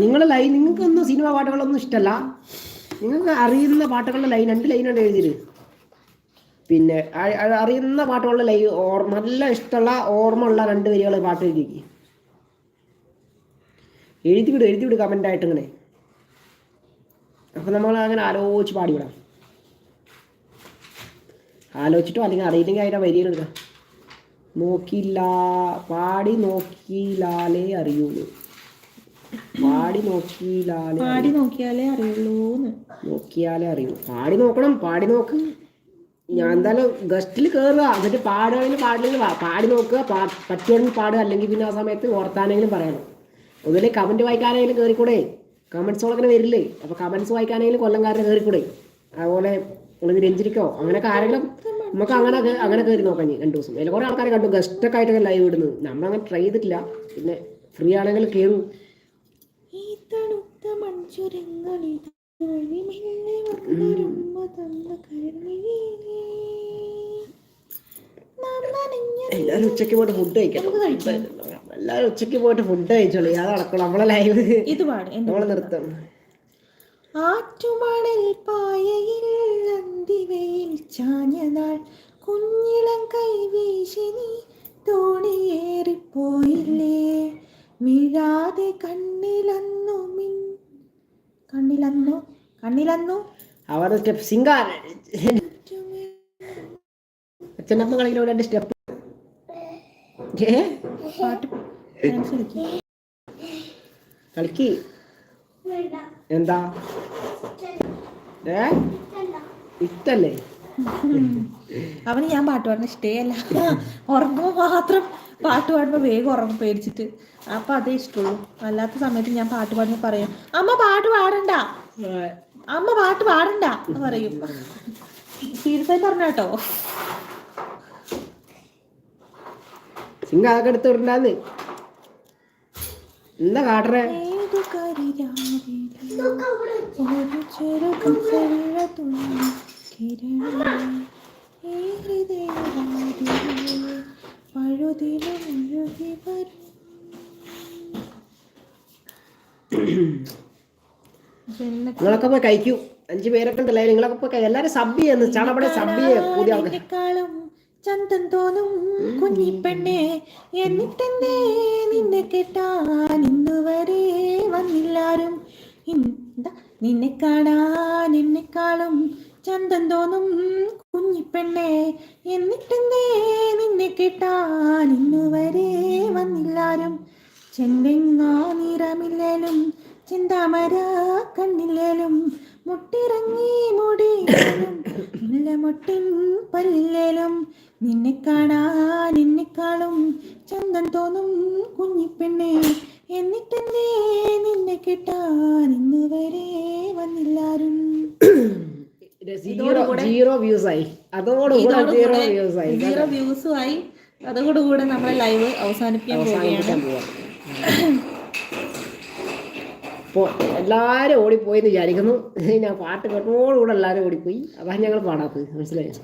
നിങ്ങൾക്കൊന്നും സിനിമ പാട്ടുകളൊന്നും ഇഷ്ടമല്ല, നിങ്ങൾക്ക് അറിയുന്ന പാട്ടുകളുടെ ലൈൻ 2 ലൈനുണ്ട് എഴുതിയത്. പിന്നെ അറിയുന്ന പാട്ടുകളുടെ ലൈൻ നല്ല ഇഷ്ടമുള്ള ഓർമ്മ ഉള്ള 2 വരികൾ പാട്ട് എഴുതി വിട് കമൻ്റായിട്ട് ഇങ്ങനെ. അപ്പം നമ്മൾ അങ്ങനെ ആലോചിച്ച് പാടിവിടാം. ആലോചിച്ചിട്ടോ അല്ലെങ്കിൽ അറിയില്ലെങ്കിൽ അതിൻ്റെ വരികളെടുക്കാം. പാടി നോക്കിയാലേ അറിയുള്ളൂ. നോക്കിയാലേ അറിയൂ. പാടി നോക്കണം, പാടി നോക്ക്. ഞാൻ എന്തായാലും ഗസ്റ്റിൽ കയറുക, എന്നിട്ട് പാടുകയാണെങ്കിൽ പാടി നോക്കുക. പറ്റുവാണെങ്കിൽ പാടുക, അല്ലെങ്കിൽ പിന്നെ ആ സമയത്ത് ഓർത്താനെങ്കിലും പറയണം. ഒന്നുമില്ലേ കമൻറ്റ് വായിക്കാനെങ്കിലും കയറിക്കൂടെ? കമൻസുകളൊക്കെ വരില്ലേ? അപ്പോൾ കമൻസ് വായിക്കാനെങ്കിലും കൊല്ലംകാരനെ കയറിക്കൂടെ? അതുപോലെ നിങ്ങൾ രഞ്ജിനിക്കോ അങ്ങനെയൊക്കെ ആരെങ്കിലും നമുക്ക് അങ്ങനെ കയറി നോക്കാം 2 ദിവസം. അതിൽ കുറേ ആൾക്കാരെ കണ്ടു ഗസ്റ്റൊക്കെ ആയിട്ടൊക്കെ ലൈവ് ഇടുന്നത്. നമ്മളങ്ങനെ ട്രൈ ചെയ്തിട്ടില്ല. പിന്നെ ഫ്രീ ആണെങ്കിൽ കയറും. എല്ലാവരും ഉച്ചയ്ക്ക് പോയിട്ട് ഫുഡ് കഴിക്കണം. എല്ലാവരും ഉച്ചയ്ക്ക് പോയിട്ട് ഫുഡ് കഴിച്ചോളൂ. അത് നടക്കണം. നമ്മളെ ലൈവ് നമ്മളെ നിർത്തം. ആറ്റുമണൽ പായയിൽ അന്തിവയിൽ ചാഞ്ഞനാൾ കുഞ്ഞിളം കൈവീശി നീ തോണിയേറിപ്പോയില്ലേ, വീഴാതെ കണ്ണിലന്നു അവർ സ്റ്റെപ്പ് സിംഗാർ അച്ഛനമ്മ കളിക്കുന്ന 2 സ്റ്റെപ്പ് കളിക്ക്. എന്താ ഇഷ്ടല്ലേ? അവന് ഞാൻ പാട്ട് പാടുന്ന ഇഷ്ടേയല്ല. ഉറങ്ങുമ്പോൾ മാത്രം പാട്ട് പാടുമ്പോൾ വേഗം ഉറങ്ങും പേടിച്ചിട്ട്. അപ്പം അതേ ഇഷ്ടമുള്ളൂ. അല്ലാത്ത സമയത്ത് ഞാൻ പാട്ട് പാടുമ്പോൾ പറയും അമ്മ പാട്ട് പാടണ്ട എന്ന് പറയും. സീരിയസായി പറഞ്ഞാട്ടോ. സിംഗാക്കെ എടുത്തിട്ടുണ്ടാന്ന് എന്താ കാട്ടറേ? നിങ്ങളൊക്കെ പോയി കഴിക്കൂ. 5 പേരൊക്കെ ഉണ്ടല്ലേ? നിങ്ങളൊക്കെ പോയി എല്ലാരും സബ് ചെയ്യുന്നു. ചാണപ്പടെ സബ് ചെയ്യ പുതിയ ആൾക്കാർ. ചന്തം തോന്നും കുഞ്ഞിപ്പെണ്ണെ, എന്നിട്ടെന്തേ നിന്നെ കെട്ടാൻ ഇന്നുവരെ വന്നില്ലാരും. നിന്നെ കാണാൻ എന്നെക്കാളും ചന്തം തോന്നും കുഞ്ഞിപ്പെണ്ണെ, എന്നിട്ടെന്തേ നിന്നെ കെട്ടാൻ ഇന്നുവരെ വന്നില്ലാരും. ചെന്തെങ്ങോ നിറമില്ലേലും ചെന്താമര കണ്ണില്ലേലും മുട്ടിറങ്ങി മുടിയിലും മുല്ലമൊട്ടിൻ പല്ലില്ലേലും നിന്നെ കാണാൻ എന്നെക്കാളും ചന്തം തോന്നും കുഞ്ഞിപ്പെണ്ണെ, എന്നിട്ടെന്തേ നിന്നെ കിട്ടാൻ ഇന്നുവരെ വന്നില്ലാരും. സീറോ വ്യൂസായി. അതോടുകൂടെ നമ്മളെ ലൈവ് അവസാനിപ്പിക്കാൻ പോവുകയാണ്. അപ്പോൾ എല്ലാവരും ഓടിപ്പോയെന്ന് വിചാരിക്കുന്നു. ഞാൻ പാട്ട് കേട്ടോടുകൂടെ എല്ലാവരും ഓടിപ്പോയി. അതാണ് ഞങ്ങൾ പാടാത്തത്. മനസ്സിലായോ?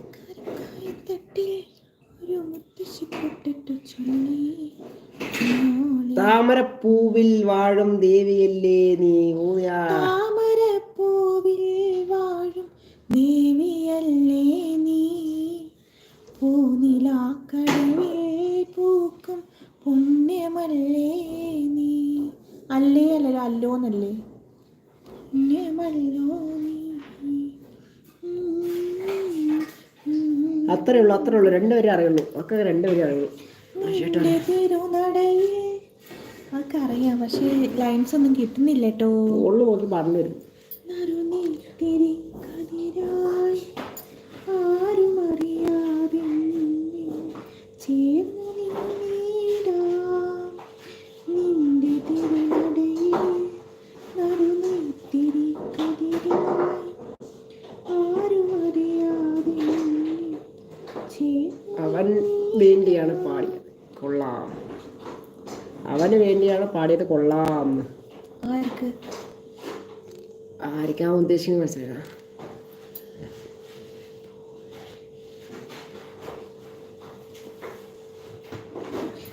താമരപ്പൂവിൽ വാഴും ദേവിയല്ലേ നീ, താമരപ്പൂവിൽ വാഴും ദേവിയല്ലേ നീ, പൂനിലാക്കടവിൽ പൂക്കും പുണ്യമല്ലേ നീ. അല്ലല്ലോ അല്ലോന്നല്ലേ, പുണ്യമല്ലോ നീ. അത്രേ ഉള്ളൂ 2 വരെ അറിയുള്ളൂ. ഒക്കെ 2 വരെ അറിയുള്ളൂ. തിരുനടയിൽ അതൊക്കെ അറിയാം, പക്ഷേ ലൈൻസ് ഒന്നും കിട്ടുന്നില്ല കേട്ടോ. നോക്കി പറഞ്ഞു വരും. ആരും അറിയാതെ ചേർന്നു നിന്റെ തിരുനടയിൽ നറുനെയ്ത്തിരി കതിരായി ആരും അറിയാതെ. അവൻ വേണ്ടിയാണ് പാടിയത്, കൊള്ളാം. അവന് വേണ്ടിയാണ് പാടിയത്, കൊള്ളാം. ആർക്കാ ഉദ്ദേശിക്കുന്നത് മനസ്സിലാക്കാം.